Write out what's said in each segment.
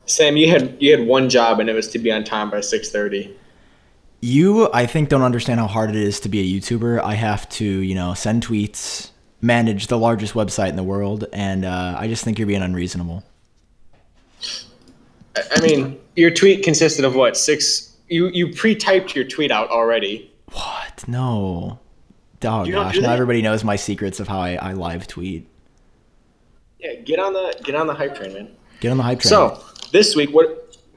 Sam, you had one job and it was to be on time by 6:30. You, I think, don't understand how hard it is to be a YouTuber. I have to, send tweets, manage the largest website in the world, and I just think you're being unreasonable. I mean, your tweet consisted of what? Six? You pre-typed your tweet out already. What? No. Oh You don't gosh, do now that? everybody knows my secrets of how I live tweet. Yeah, get on the hype train, man. Get on the hype train. So this week, what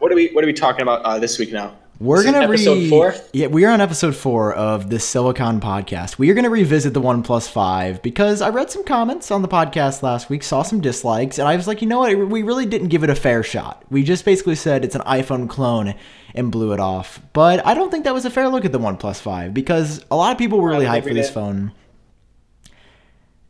are we talking about this week now? We're This is gonna episode 4. Yeah, we are on episode 4 of the Silicon podcast. We are gonna revisit the OnePlus 5 because I read some comments on the podcast last week, saw some dislikes, and I was like, you know what? We really didn't give it a fair shot. We just basically said it's an iPhone clone and blew it off. But I don't think that was a fair look at the OnePlus 5 because a lot of people were really hyped for this phone.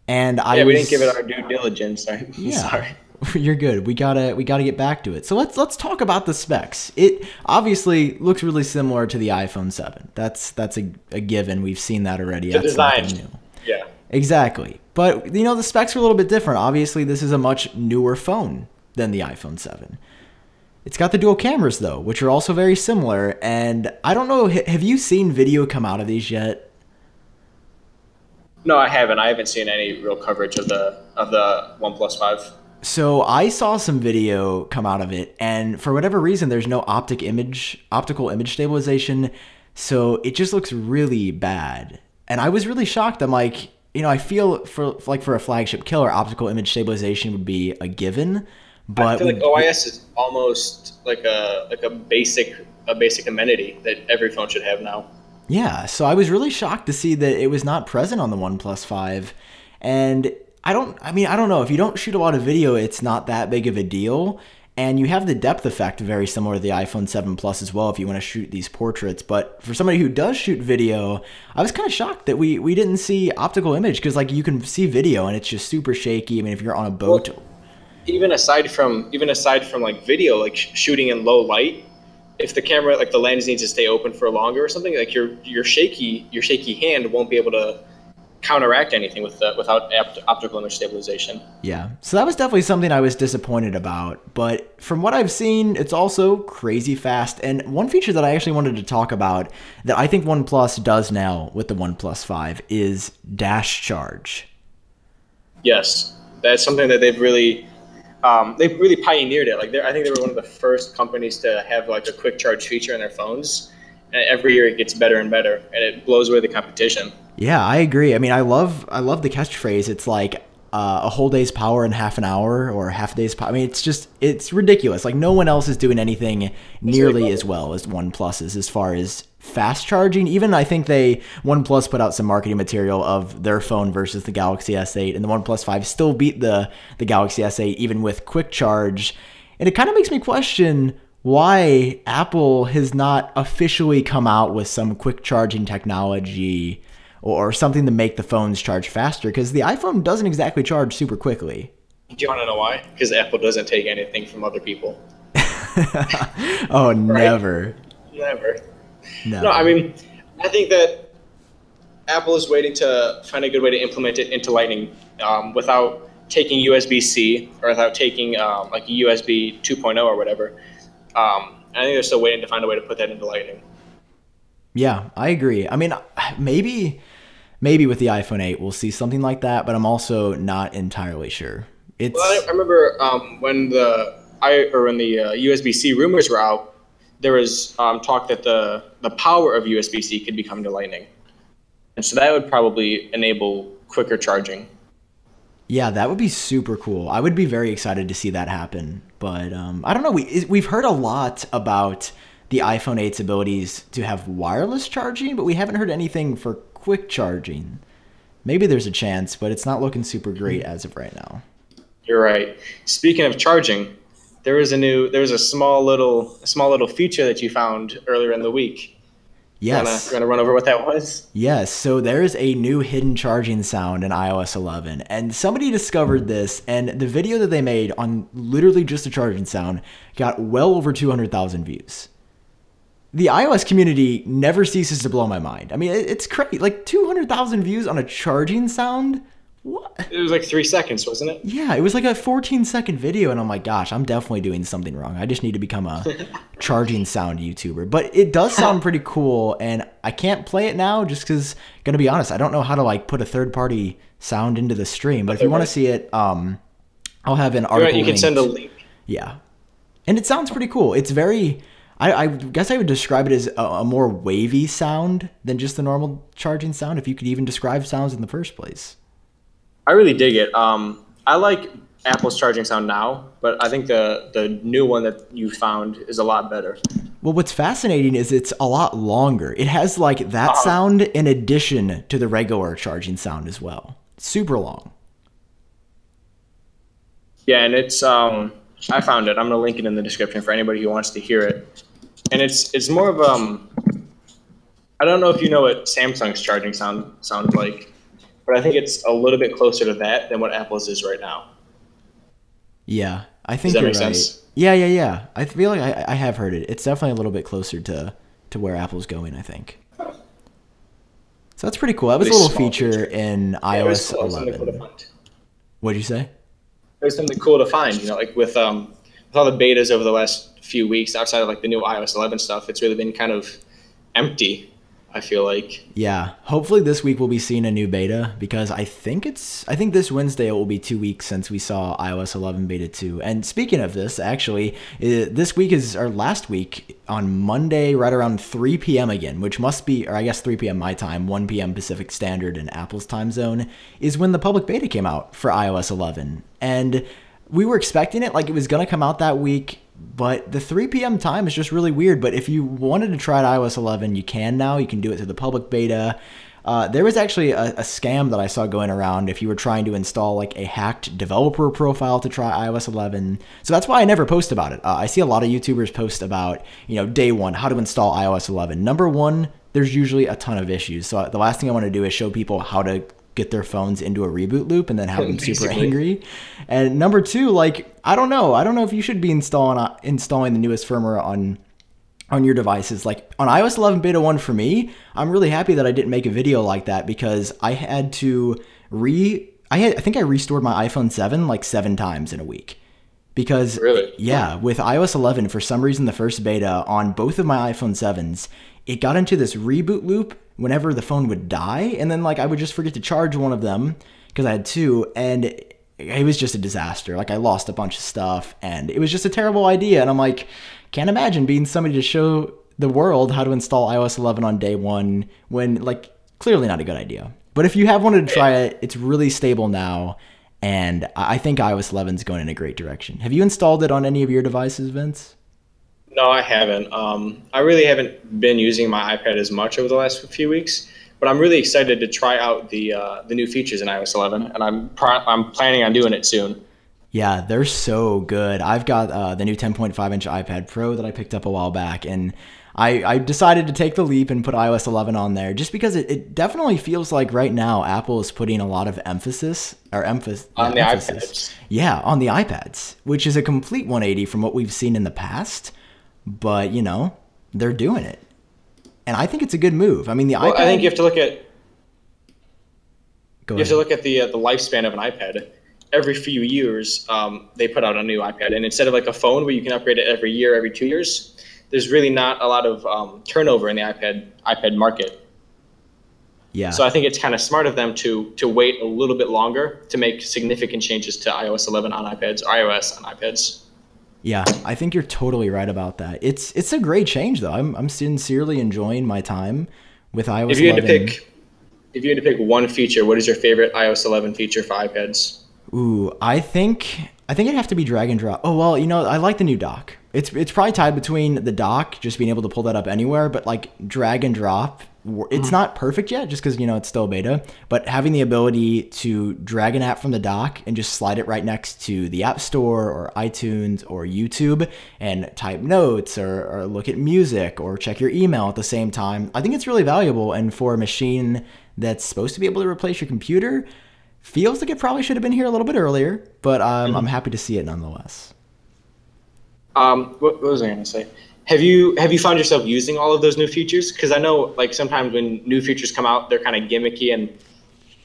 And We didn't give it our due diligence. Sorry. Yeah. Sorry. You're good. We gotta get back to it. So let's talk about the specs. It obviously looks really similar to the iPhone 7. That's a given. We've seen that already. The That's design. nothing new. Yeah. Exactly. But the specs are a little bit different. Obviously, this is a much newer phone than the iPhone 7. It's got the dual cameras though, which are also very similar. And I don't know, have you seen video come out of these yet? No, I haven't. I haven't seen any real coverage of the OnePlus 5. So I saw some video come out of it, and for whatever reason, there's no optical image stabilization, so it just looks really bad. And I was really shocked. I'm like, I feel for a flagship killer, optical image stabilization would be a given, but I feel like OIS is almost like a basic amenity that every phone should have now. yeah. So I was really shocked to see that it was not present on the OnePlus 5, and I don't know. If you don't shoot a lot of video, it's not that big of a deal. And you have the depth effect very similar to the iPhone 7 Plus as well if you want to shoot these portraits. But for somebody who does shoot video, I was kind of shocked that we didn't see optical image because you can see video and it's just super shaky. I mean, if you're on a boat. Well, even aside from like video, like shooting in low light, if the camera, like the lens needs to stay open for longer or something, like your shaky hand won't be able to counteract anything without optical image stabilization. Yeah, so that was definitely something I was disappointed about. But from what I've seen, it's also crazy fast. And one feature that I actually wanted to talk about that I think OnePlus does now with the OnePlus 5 is dash charge. Yes, that's something that they've really pioneered it. Like I think they were one of the first companies to have like a quick charge feature in their phones. And every year it gets better and better, and it blows away the competition. Yeah, I agree. I mean, I love the catchphrase. It's like a whole day's power in half an hour or half a day's power. I mean, it's ridiculous. Like no one else is doing anything nearly as well as OnePlus is as far as fast charging. Even I think OnePlus put out some marketing material of their phone versus the Galaxy S8, and the OnePlus 5 still beat the Galaxy S8 even with quick charge. And it kind of makes me question why Apple has not officially come out with some quick charging technology or something to make the phones charge faster, because the iPhone doesn't exactly charge super quickly. Do you want to know why? Because Apple doesn't take anything from other people. Oh, Right? never. Never. Never. No, I mean, I think that Apple is waiting to find a good way to implement it into Lightning without taking USB-C or without taking like a USB 2.0 or whatever. I think they're still waiting to find a way to put that into Lightning. Yeah, I agree. I mean, maybe with the iPhone 8 we'll see something like that, but I'm also not entirely sure. It's Well, I remember when the USB-C rumors were out, there was talk that the power of USB-C could be coming to Lightning, and so that would probably enable quicker charging. Yeah, that would be super cool. I would be very excited to see that happen. But I don't know. We've heard a lot about the iPhone 8's abilities to have wireless charging, but we haven't heard anything for quick charging. Maybe there's a chance, but it's not looking super great as of right now. You're right. Speaking of charging, there was a small little feature that you found earlier in the week. Yes. You wanna run over what that was? Yes, so there's a new hidden charging sound in iOS 11, and somebody discovered this, and the video that they made on literally just the charging sound got well over 200,000 views. The iOS community never ceases to blow my mind. I mean, it's crazy. Like 200,000 views on a charging sound? What? It was like 3 seconds, wasn't it? Yeah, it was like a 14-second video, and I'm like, gosh, I'm definitely doing something wrong. I just need to become a charging sound YouTuber. But it does sound pretty cool, and I can't play it now just because, gonna be honest, I don't know how to like put a third-party sound into the stream. But if you want to see it, I'll have an article. You can send a link. Yeah, and it sounds pretty cool. It's very. I guess I would describe it as a more wavy sound than just the normal charging sound, if you could even describe sounds in the first place. I really dig it. I like Apple's charging sound now, but I think the new one that you found is a lot better. Well, what's fascinating is it's a lot longer. It has like that sound in addition to the regular charging sound as well. Super long. Yeah, and it's I found it. I'm gonna link it in the description for anybody who wants to hear it. And it's more of I don't know if you know what Samsung's charging sounds like, but I think it's a little bit closer to that than what Apple's is right now. Yeah, I think Does that you're make right. sense? Yeah. I feel like I have heard it. It's definitely a little bit closer to where Apple's going, I think. So that's pretty cool. That was a little feature in iOS 11. What'd you say? There's something cool to find, you know, like with all the betas over the last few weeks, outside of like the new iOS 11 stuff, it's really been kind of empty, I feel like. Yeah, hopefully this week we'll be seeing a new beta, because I think this Wednesday it will be 2 weeks since we saw iOS 11 beta 2. And speaking of this, actually, this week is our last week on Monday, right around 3 p.m. again, which must be, or I guess 3 p.m. my time, 1 p.m. Pacific Standard in Apple's time zone, is when the public beta came out for iOS 11. And we were expecting it, like it was going to come out that week, but the 3 p.m. time is just really weird. But if you wanted to try iOS 11, you can now. You can do it through the public beta. There was actually a scam that I saw going around if you were trying to install like a hacked developer profile to try iOS 11. So that's why I never post about it. I see a lot of YouTubers post about, day one, how to install iOS 11. Number one, there's usually a ton of issues. So the last thing I want to do is show people how to get their phones into a reboot loop and then have them super angry. And number two, like, I don't know if you should be installing the newest firmware on your devices. Like on iOS 11 beta 1 for me, I'm really happy that I didn't make a video like that, because I had to I think I restored my iPhone 7 like 7 times in a week. Because really? Yeah, with iOS 11, for some reason the first beta on both of my iPhone 7s, it got into this reboot loop whenever the phone would die, and then like I would just forget to charge one of them because I had two, and it was just a disaster. Like I lost a bunch of stuff, and it was just a terrible idea. And I'm like, can't imagine being somebody to show the world how to install iOS 11 on day one when, like, clearly not a good idea. But if you have wanted to try it, it's really stable now, and I think iOS 11 is going in a great direction. Have you installed it on any of your devices, Vince? No, I haven't. I really haven't been using my iPad as much over the last few weeks, but I'm really excited to try out the new features in iOS 11, and I'm planning on doing it soon. Yeah, they're so good. I've got the new 10.5-inch iPad Pro that I picked up a while back, and I decided to take the leap and put iOS 11 on there just because it definitely feels like right now Apple is putting a lot of emphasis on the iPads. Yeah, on the iPads, which is a complete 180 from what we've seen in the past. But, they're doing it. And I think it's a good move. I mean, the iPad... I think you have to look at... You have to look at the lifespan of an iPad. Every few years, they put out a new iPad. And instead of like a phone where you can upgrade it every year, every 2 years, there's really not a lot of turnover in the iPad market. Yeah. So I think it's kind of smart of them to wait a little bit longer to make significant changes to iOS 11 on iPads, or iOS on iPads. Yeah, I think you're totally right about that. It's a great change, though. I'm sincerely enjoying my time with iOS 11. If you had to pick one feature, what is your favorite iOS 11 feature for iPads? Ooh, I think it'd have to be drag and drop. Oh, well, I like the new dock. It's probably tied between the dock, just being able to pull that up anywhere, but like drag and drop, it's not perfect yet just because, it's still beta, but having the ability to drag an app from the dock and just slide it right next to the App Store or iTunes or YouTube and type notes or look at music or check your email at the same time, I think it's really valuable. And for a machine that's supposed to be able to replace your computer, feels like it probably should have been here a little bit earlier, but I'm happy to see it nonetheless. What was I going to say? Have you found yourself using all of those new features? Because I know, like, sometimes when new features come out, they're kind of gimmicky, and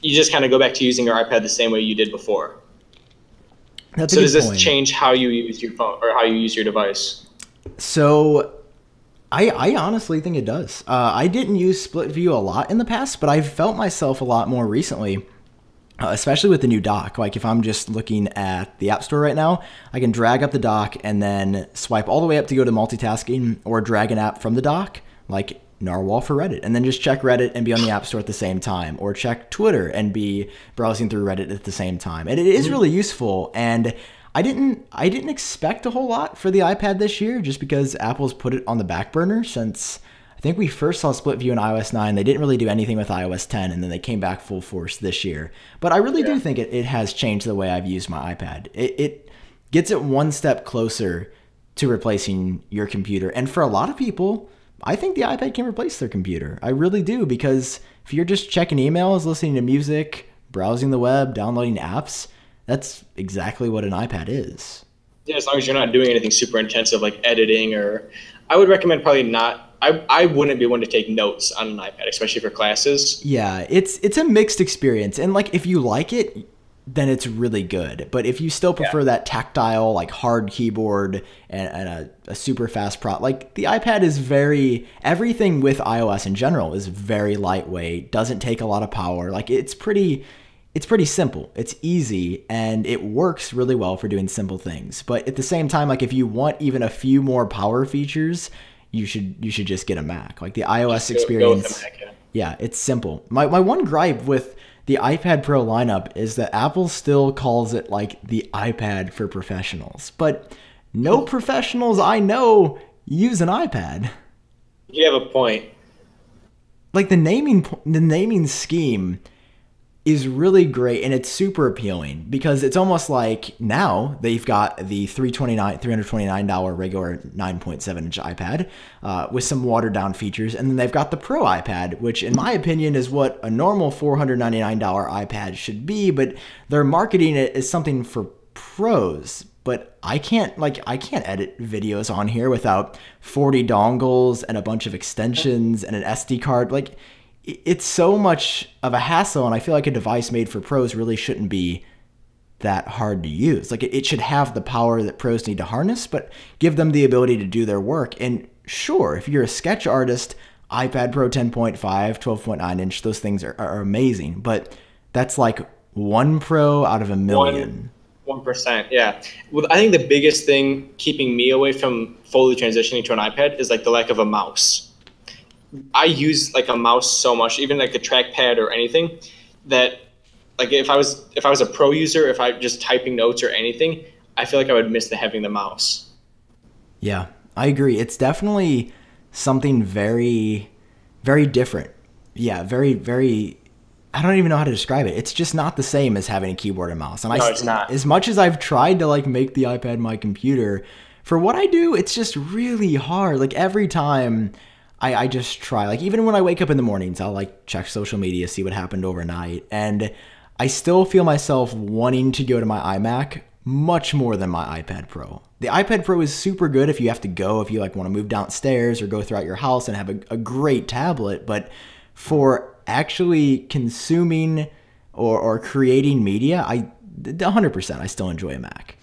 you just kind of go back to using your iPad the same way you did before. That's a So good does this point. change how you use your phone or how you use your device? So I honestly think it does. I didn't use split view a lot in the past, but I've felt myself a lot more recently, especially with the new dock. Like if I'm just looking at the App Store right now, I can drag up the dock and then swipe all the way up to go to multitasking, or drag an app from the dock, like Narwhal for Reddit, and then just check Reddit and be on the App Store at the same time, or check Twitter and be browsing through Reddit at the same time. And it is really useful. And I didn't expect a whole lot for the iPad this year, just because Apple's put it on the back burner since I think we first saw split view in iOS 9. They didn't really do anything with iOS 10, and then they came back full force this year. But I really do think it has changed the way I've used my iPad. It gets it one step closer to replacing your computer. And for a lot of people, I think the iPad can replace their computer. I really do, because if you're just checking emails, listening to music, browsing the web, downloading apps, that's exactly what an iPad is. Yeah, as long as you're not doing anything super intensive like editing, or I would recommend probably not. I wouldn't be one to take notes on an iPad, especially for classes. Yeah, it's a mixed experience. And like if you like it, then it's really good. But if you still prefer that tactile, like hard keyboard and a super fast like the iPad is everything with iOS in general is very lightweight, doesn't take a lot of power. Like it's pretty simple. It's easy, and it works really well for doing simple things. But at the same time, like if you want even a few more power features, you should just get a Mac. Like the iOS experience. Go with the Mac, yeah, it's simple. My one gripe with the iPad Pro lineup is that Apple still calls it like the iPad for professionals. But no professionals I know use an iPad. You have a point. Like the naming scheme is really great, and it's super appealing, because it's almost like now they've got the $329 regular 9.7-inch iPad with some watered down features, and then they've got the Pro iPad, which in my opinion is what a normal $499 iPad should be, but they're marketing it as something for pros. But I can't edit videos on here without 40 dongles and a bunch of extensions and an SD card. Like, it's so much of a hassle, and I feel like a device made for pros really shouldn't be that hard to use. Like it should have the power that pros need to harness, but give them the ability to do their work. And sure, if you're a sketch artist, iPad Pro 10.5, 12.9 inch, those things are amazing, but that's like one pro out of a million. 1%, yeah. Well, I think the biggest thing keeping me away from fully transitioning to an iPad is like the lack of a mouse. I use like a mouse so much, even like a trackpad or anything, that like if I was a pro user, if I just typing notes or anything, I feel like I would miss having the mouse. Yeah, I agree. It's definitely something very, very different. Yeah, very, very. I don't even know how to describe it. It's just not the same as having a keyboard and mouse. And No, it's not. As much as I've tried to like make the iPad my computer, for what I do, it's just really hard. Like every time I just try, like even when I wake up in the mornings, I'll like check social media, see what happened overnight, and I still feel myself wanting to go to my iMac much more than my iPad Pro. The iPad Pro is super good if you have to go, if you like want to move downstairs or go throughout your house and have a great tablet, but for actually consuming or creating media, 100% I still enjoy a Mac.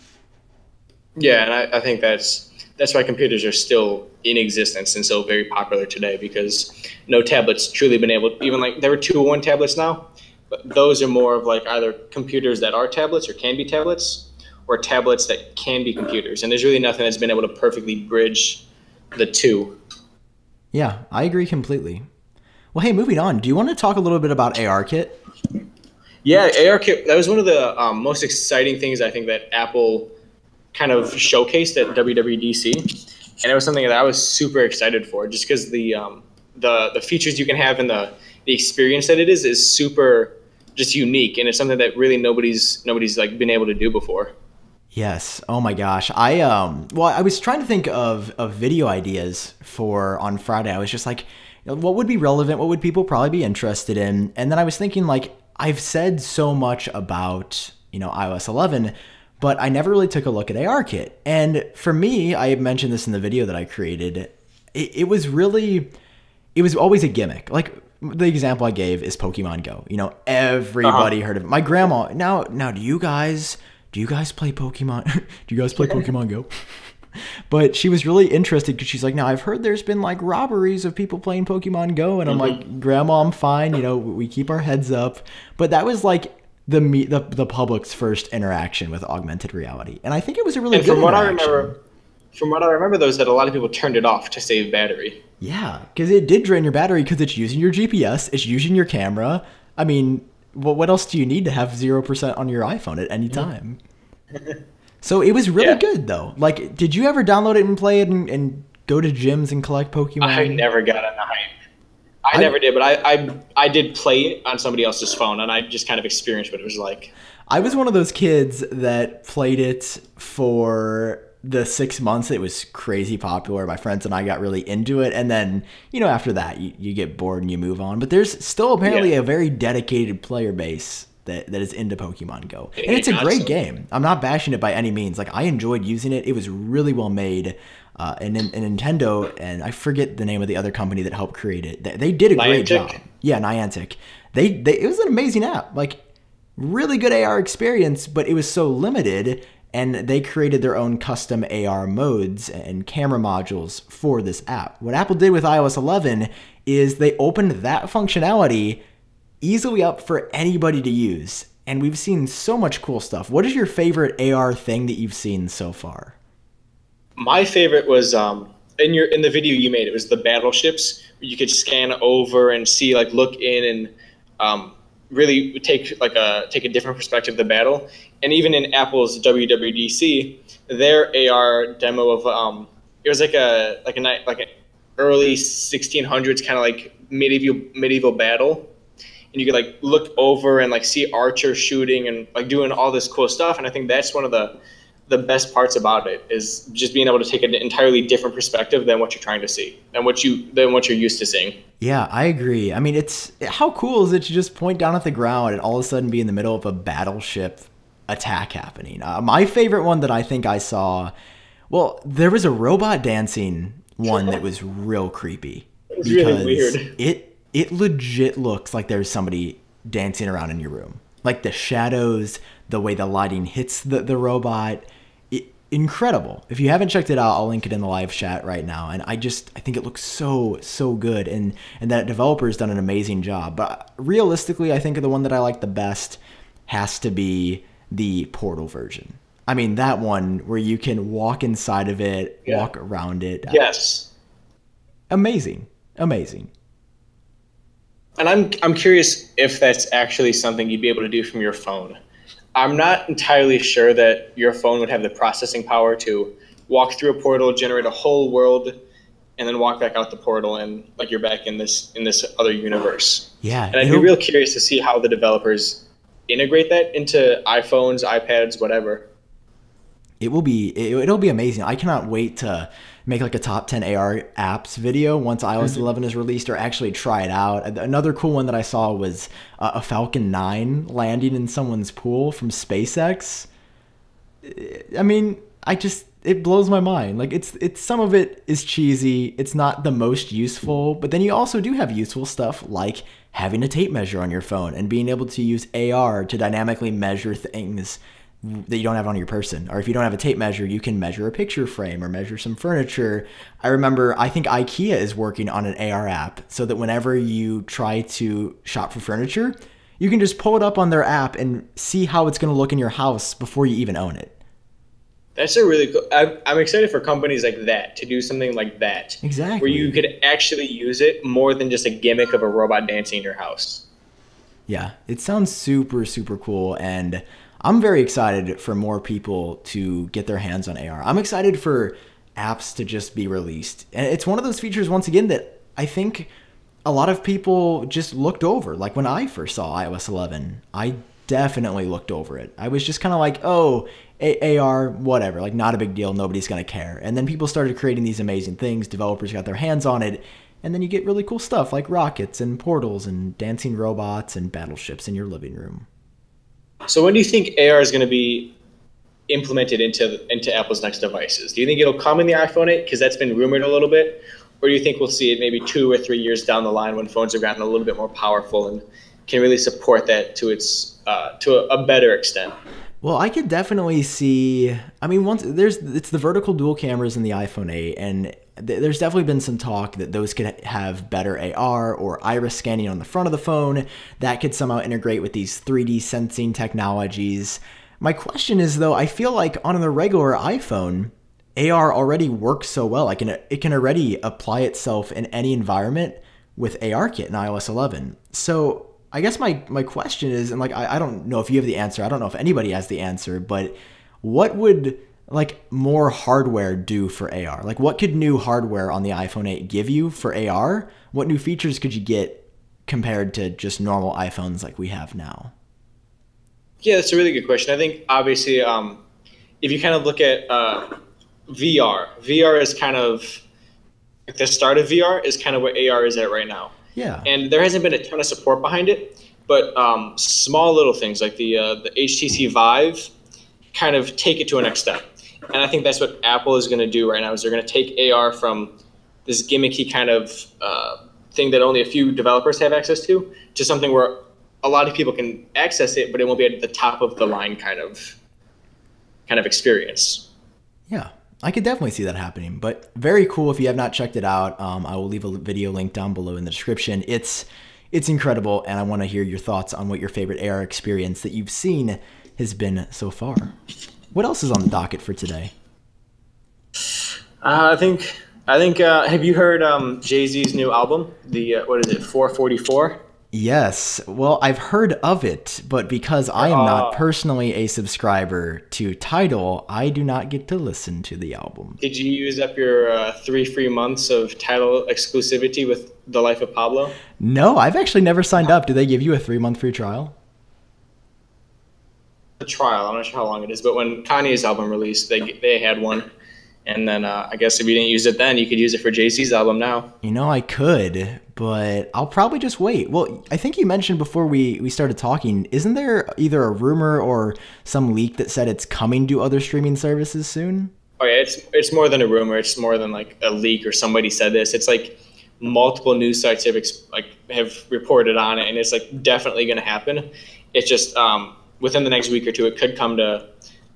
Yeah, and I think that's why computers are still in existence and still very popular today, because no tablet's truly been able, even like there were 2-in-1 tablets now, but those are more of like either computers that are tablets or can be tablets, or tablets that can be computers. And there's really nothing that's been able to perfectly bridge the two. Yeah, I agree completely. Well, hey, moving on, do you want to talk a little bit about ARKit? Yeah, ARKit, that was one of the most exciting things I think that Apple kind of showcased at WWDC. And it was something that I was super excited for, just because the features you can have and the experience that it is super just unique, and it's something that really nobody's like been able to do before. Yes. Oh my gosh. I was trying to think of video ideas for on Friday. I was just like, what would be relevant? What would people probably be interested in? And then I was thinking, like, I've said so much about, iOS 11, but I never really took a look at ARKit. And for me, I mentioned this in the video that I created, it was always a gimmick. Like, the example I gave is Pokemon Go. You know, everybody heard of it. My grandma, now do you guys play Pokemon? Do you guys play Pokemon Go? But she was really interested because she's like, now I've heard there's been like robberies of people playing Pokemon Go. And I'm like, Grandma, I'm fine. You know, we keep our heads up. But that was like the public's first interaction with augmented reality. And I think it was a really good interaction. From what I remember, though, is that a lot of people turned it off to save battery. Yeah, because it did drain your battery because it's using your GPS, it's using your camera. I mean, what else do you need to have 0% on your iPhone at any time? So it was really good, though. Like, did you ever download it and play it and go to gyms and collect Pokemon? I never got on the hype. I never did, but I did play it on somebody else's phone, and I just kind of experienced what it was like. I was one of those kids that played it for the 6 months it was crazy popular. My friends and I got really into it, and then, you know, after that you get bored and you move on. But there's still apparently a very dedicated player base that is into Pokemon Go, and it's a great game. I'm not bashing it by any means. Like, I enjoyed using it. It was really well made. And Nintendo, and I forget the name of the other company that helped create it, they did a great job. Yeah, Niantic. It was an amazing app. Like, really good AR experience, but it was so limited. And they created their own custom AR modes and camera modules for this app. What Apple did with iOS 11 is they opened that functionality easily up for anybody to use. And we've seen so much cool stuff. What is your favorite AR thing that you've seen so far? My favorite was in the video you made. It was the battleships. You could scan over and see, like, look in and really take a different perspective of the battle. And even in Apple's WWDC, their AR demo of it was like an early 1600s kind of like medieval battle, and you could like look over and like see archers shooting and like doing all this cool stuff. And I think that's one of the best parts about it, is just being able to take an entirely different perspective than what you're trying to see and what you're used to seeing. Yeah, I agree. I mean, how cool is it to just point down at the ground and all of a sudden be in the middle of a battleship attack happening? My favorite one that I think I saw, well, there was a robot dancing one that was real creepy. It was really weird. It legit looks like there's somebody dancing around in your room. Like the shadows, the way the lighting hits the robot. Incredible. If you haven't checked it out, I'll link it in the live chat right now. And I think it looks so good, and that developer's done an amazing job. But realistically, I think the one that I like the best has to be the Portal version. I mean, that one where you can walk inside of it, walk around it. Yes. Amazing. And I'm curious if that's actually something you'd be able to do from your phone. I'm not entirely sure that your phone would have the processing power to walk through a portal, generate a whole world, and then walk back out the portal, and like you're back in this other universe. Yeah. And I'd be real curious to see how the developers integrate that into iPhones, iPads, whatever. It'll be amazing. I cannot wait to make like a top 10 AR apps video once iOS 11 is released, or actually try it out. Another cool one that I saw was a Falcon 9 landing in someone's pool from SpaceX. I mean, it blows my mind. Like, it's some of it is cheesy. It's not the most useful, but then you also do have useful stuff like having a tape measure on your phone and being able to use AR to dynamically measure things that you don't have on your person. Or if you don't have a tape measure, you can measure a picture frame or measure some furniture. I think IKEA is working on an AR app so that whenever you try to shop for furniture, you can just pull it up on their app and see how it's going to look in your house before you even own it. That's a really cool. I'm excited for companies like that to do something like that. Exactly. Where you could actually use it more than just a gimmick of a robot dancing in your house. Yeah, it sounds super cool, and I'm very excited for more people to get their hands on AR. I'm excited for apps to just be released. And it's one of those features, once again, that I think a lot of people just looked over. Like when I first saw iOS 11, I definitely looked over it. I was just kind of like, oh, AR, whatever, like not a big deal. Nobody's going to care. And then people started creating these amazing things. Developers got their hands on it. And then you get really cool stuff like rockets and portals and dancing robots and battleships in your living room. So when do you think AR is going to be implemented into Apple's next devices? Do you think it'll come in the iPhone 8, because that's been rumored a little bit? or do you think we'll see it maybe 2 or 3 years down the line when phones have gotten a little bit more powerful and can really support that to its to a better extent? Well, I could definitely see. I mean, it's the vertical dual cameras in the iPhone 8, and there's definitely been some talk that those could have better AR or iris scanning on the front of the phone. That could somehow integrate with these 3D sensing technologies. My question is, though, I feel like on the regular iPhone, AR already works so well. It can already apply itself in any environment with ARKit in iOS 11. So I guess my question is, and like I don't know if you have the answer, I don't know if anybody has the answer, but what would like more hardware do for AR? Like what could new hardware on the iPhone 8 give you for AR? What new features could you get compared to just normal iPhones like we have now? Yeah, that's a really good question. I think obviously if you kind of look at VR is kind of like the start of VR is kind of where AR is at right now. Yeah. And there hasn't been a ton of support behind it, but small little things like the HTC Vive kind of take it to a next step. And I think that's what Apple is going to do right now is they're going to take AR from this gimmicky kind of thing that only a few developers have access to something where a lot of people can access it, but it won't be at the top of the line kind of experience. Yeah. I could definitely see that happening, but very cool. If you have not checked it out, I will leave a video link down below in the description. It's incredible, and I want to hear your thoughts on what your favorite AR experience that you've seen has been so far. What else is on the docket for today? I think. Have you heard Jay-Z's new album? The what is it? 444. Yes. Well, I've heard of it, but because I am not personally a subscriber to Tidal, I do not get to listen to the album. Did you use up your 3 free months of Tidal exclusivity with The Life of Pablo? No, I've actually never signed up. Do they give you a 3-month free trial? A trial. I'm not sure how long it is, but when Kanye's album released, they had one. And then I guess if you didn't use it then, you could use it for Jay-Z's album now. You know, I could, but I'll probably just wait. Well, I think you mentioned before we started talking, isn't there either a rumor or some leak that said it's coming to other streaming services soon? Oh yeah, it's more than a rumor. It's more than like a leak or somebody said this. It's like multiple news sites have reported on it, and it's like definitely going to happen. It's just within the next week or two, it could come to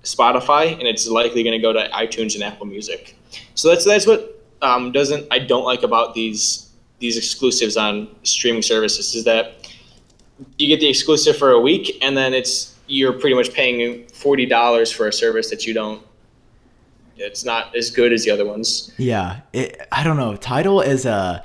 Spotify, and it's likely going to go to iTunes and Apple Music. So that's what I don't like about these exclusives on streaming services is that you get the exclusive for a week, and then you're pretty much paying $40 for a service that it's not as good as the other ones. Yeah, I don't know. Tidal as a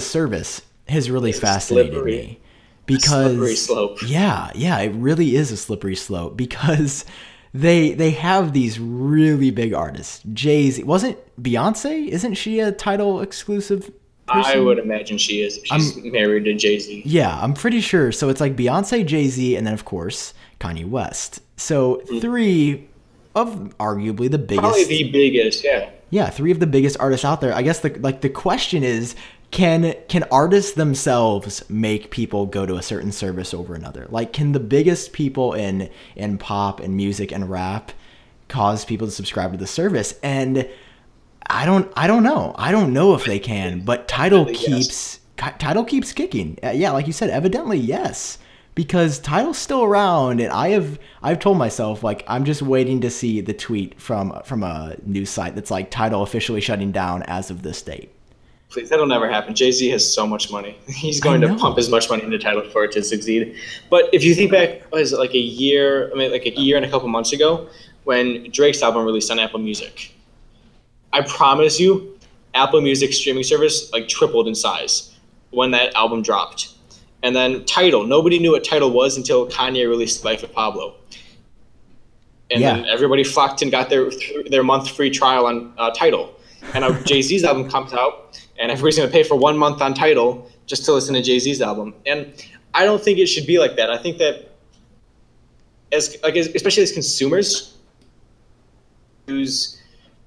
service has really fascinated me. Because slippery slope. Yeah, it really is a slippery slope because they have these really big artists. Jay-Z, wasn't Beyonce? Isn't she a Tidal exclusive person? I would imagine she is. She's married to Jay-Z. Yeah, I'm pretty sure. So it's like Beyonce, Jay-Z, and then of course Kanye West. So 3 of arguably the biggest. Probably the biggest, yeah. Yeah, 3 of the biggest artists out there. I guess the question is, Can artists themselves make people go to a certain service over another? Like, can the biggest people in pop and music and rap cause people to subscribe to the service? And I don't know. I don't know if they can. But Tidal keeps kicking. Yeah, like you said, evidently yes, because Tidal's still around, and I've told myself like I'm just waiting to see the tweet from a news site that's like Tidal officially shutting down as of this date. Please, that'll never happen. Jay-Z has so much money. He's going to pump as much money into Tidal for it to succeed. But if you think back, what is it, like a year and a couple months ago, when Drake's album released on Apple Music, I promise you, Apple Music streaming service like tripled in size when that album dropped. And then Tidal, nobody knew what Tidal was until Kanye released Life of Pablo. And then everybody flocked and got their month free trial on Tidal. And now Jay-Z's album comes out, and everybody's going to pay for 1 month on Tidal just to listen to Jay-Z's album. And I don't think it should be like that. I think that, especially as consumers, choose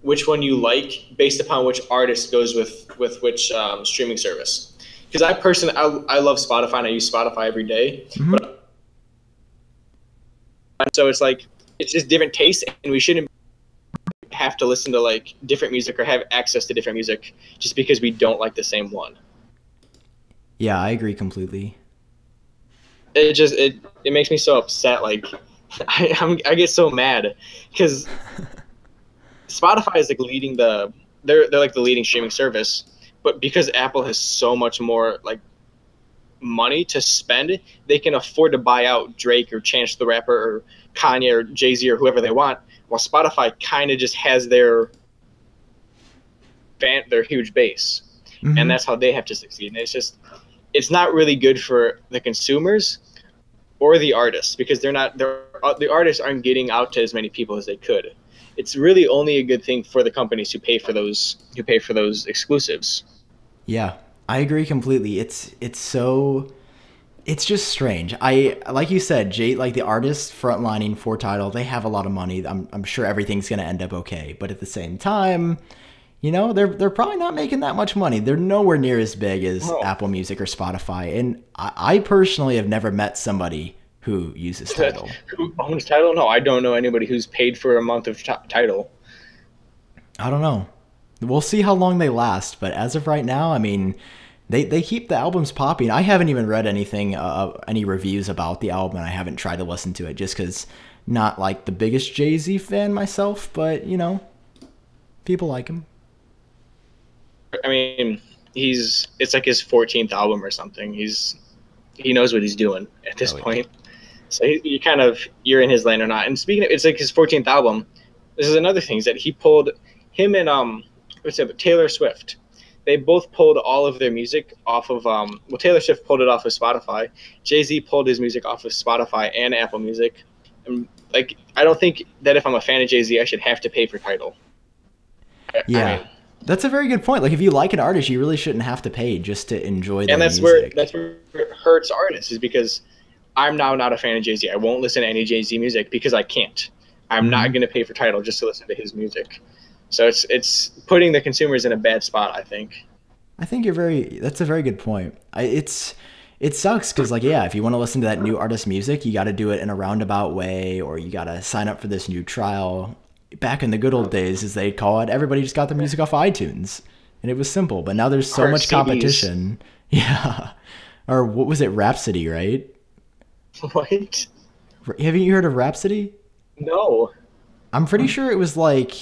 which one you like based upon which artist goes with which streaming service. Because I personally, I love Spotify, and I use Spotify every day. Mm-hmm. So it's like, it's just different tastes, and we shouldn't have to listen to like different music or have access to different music just because we don't like the same one. Yeah, I agree completely. It makes me so upset. Like I get so mad because Spotify is like leading they're like the leading streaming service, but because Apple has so much more like money to spend, they can afford to buy out Drake or Chance the Rapper or Kanye or Jay-Z or whoever they want, while Spotify kind of just has their huge base, and that's how they have to succeed. And it's not really good for the consumers or the artists because the artists aren't getting out to as many people as they could. It's really only a good thing for the companies who pay for those exclusives. Yeah, I agree completely. It's just strange. Like you said, like the artists frontlining for Tidal, they have a lot of money. I'm sure everything's gonna end up okay. But at the same time, they're probably not making that much money. They're nowhere near as big as Apple Music or Spotify. And I personally have never met somebody who uses Tidal. Who owns Tidal? No, I don't know anybody who's paid for a month of Tidal. I don't know. We'll see how long they last. But as of right now, I mean, they keep the albums popping. I haven't even read anything, any reviews about the album, and I haven't tried to listen to it just because not like the biggest Jay-Z fan myself, but people like him. I mean, it's like his 14th album or something. He knows what he's doing at this point. So you're in his lane or not. And speaking of, it's like his 14th album. This is another thing is that he pulled him and Taylor Swift. They both pulled all of their music off of Taylor Swift pulled it off of Spotify. Jay-Z pulled his music off of Spotify and Apple Music. And like I don't think that if I'm a fan of Jay-Z, I should have to pay for Tidal. Yeah. I mean, that's a very good point. Like if you like an artist, you really shouldn't have to pay just to enjoy their music. And that's where it hurts artists is because I'm now not a fan of Jay-Z. I won't listen to any Jay-Z music because I can't. I'm not going to pay for Tidal just to listen to his music. So it's putting the consumers in a bad spot, I think. I think that's a very good point. It sucks because like, yeah, if you want to listen to that new artist music, you got to do it in a roundabout way, or you got to sign up for this new trial. Back in the good old days, as they call it, everybody just got their music off iTunes, and it was simple. But now there's so much competition. Yeah. Or what was it, Rhapsody, right? What? Haven't you heard of Rhapsody? No. I'm pretty sure it was like,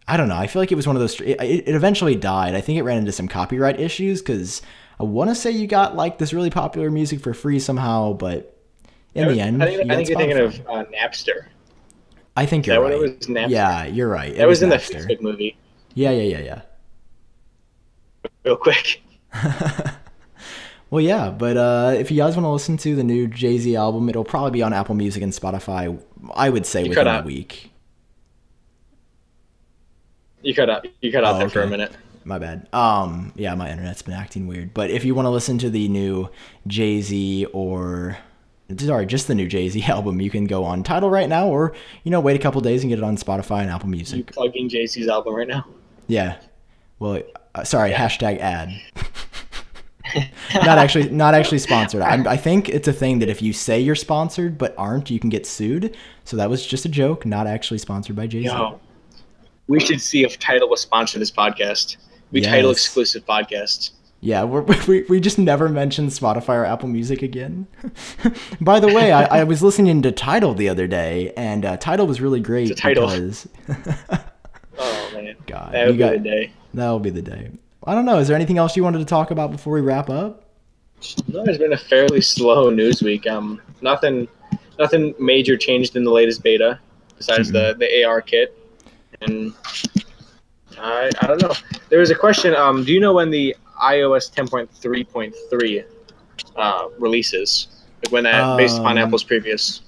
I don't know. I feel like it was one of those. It eventually died. I think it ran into some copyright issues because I want to say you got like this really popular music for free somehow, but in the end, I think you're thinking of Napster. I think you're right. It was Napster? Yeah, you're right. That was in Napster. the Facebook movie. Yeah. Real quick. Well, yeah, but if you guys want to listen to the new Jay-Z album, it'll probably be on Apple Music and Spotify, I would say, within a week. You cut out there for a minute. My bad. Yeah, my internet's been acting weird. But if you want to listen to the new Jay-Z just the new Jay-Z album, you can go on Tidal right now, or wait a couple days and get it on Spotify and Apple Music. You plugging Jay-Z's album right now? Yeah. Well, sorry. Yeah. #ad. not actually sponsored. I think it's a thing that if you say you're sponsored but aren't, you can get sued. So that was just a joke. Not actually sponsored by Jay-Z. Yo, we should see if Tidal will sponsor this podcast. Tidal exclusive podcast. Yeah, we just never mentioned Spotify or Apple Music again. By the way, I was listening to Tidal the other day, and Tidal was really great because... Oh, man. God, that would be the day. That will be the day. I don't know. Is there anything else you wanted to talk about before we wrap up? No, it's been a fairly slow news week. Nothing major changed in the latest beta besides the ARKit. And I don't know. There was a question. Do you know when the iOS 10.3.3 releases? Like when that, based upon Apple's previous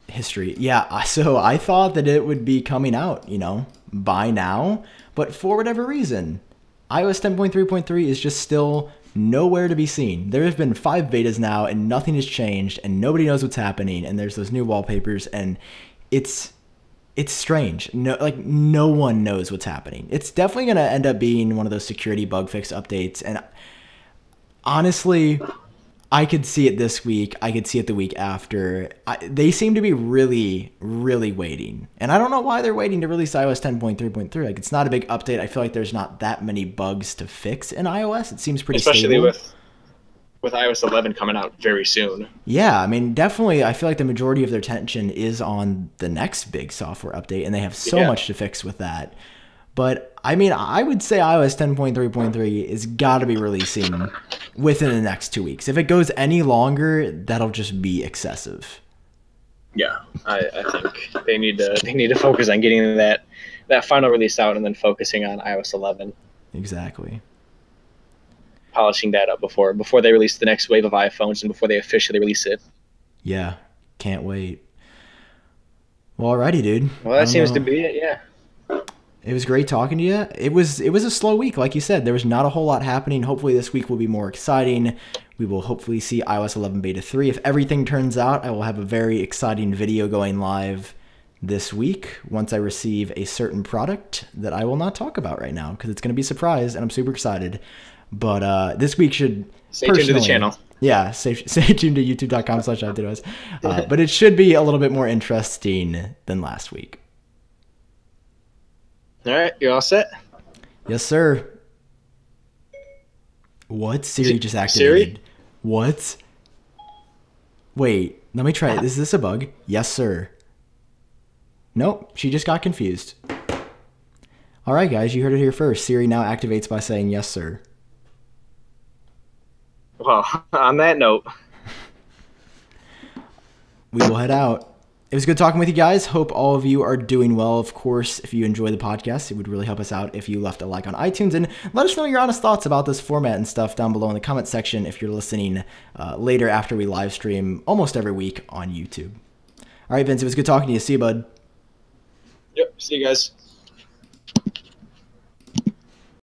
history. Yeah. So I thought that it would be coming out, by now. But for whatever reason, iOS 10.3.3 is just still nowhere to be seen. There have been 5 betas now, and nothing has changed, and nobody knows what's happening. And there's those new wallpapers, and it's strange. No one knows what's happening. It's definitely going to end up being one of those security bug fix updates. And honestly, I could see it this week. I could see it the week after. They seem to be really, really waiting. And I don't know why they're waiting to release iOS 10.3.3. Like, it's not a big update. I feel like there's not that many bugs to fix in iOS. It seems pretty stable. Especially with iOS 11 coming out very soon. Yeah, I mean, definitely, I feel like the majority of their attention is on the next big software update, and they have so much to fix with that. But, I mean, I would say iOS 10.3.3 is got to be releasing within the next 2 weeks. If it goes any longer, that'll just be excessive. Yeah, I think they need to focus on getting that final release out and then focusing on iOS 11. Exactly. Polishing that up before they release the next wave of iPhones and before they officially release it. Yeah, can't wait. Well, alrighty, dude. Well, that seems to be it, yeah. It was great talking to you. It was a slow week, like you said. There was not a whole lot happening. Hopefully this week will be more exciting. We will hopefully see iOS 11 Beta 3. If everything turns out, I will have a very exciting video going live this week once I receive a certain product that I will not talk about right now because it's going to be a surprise, and I'm super excited. But this week should... Stay tuned to the channel. Yeah, stay tuned to youtube.com/iVideos. But it should be a little bit more interesting than last week. All right, you're all set? Yes, sir. What? Siri just activated. Siri? What? Wait, let me try it. Is this a bug? Yes, sir. Nope, she just got confused. All right, guys, you heard it here first. Siri now activates by saying yes, sir. Well, on that note, we will head out. It was good talking with you guys. Hope all of you are doing well. Of course, if you enjoy the podcast, it would really help us out if you left a like on iTunes and let us know your honest thoughts about this format and stuff down below in the comment section if you're listening later after we live stream almost every week on YouTube. All right, Vince, it was good talking to you. See you, bud. Yep, see you guys.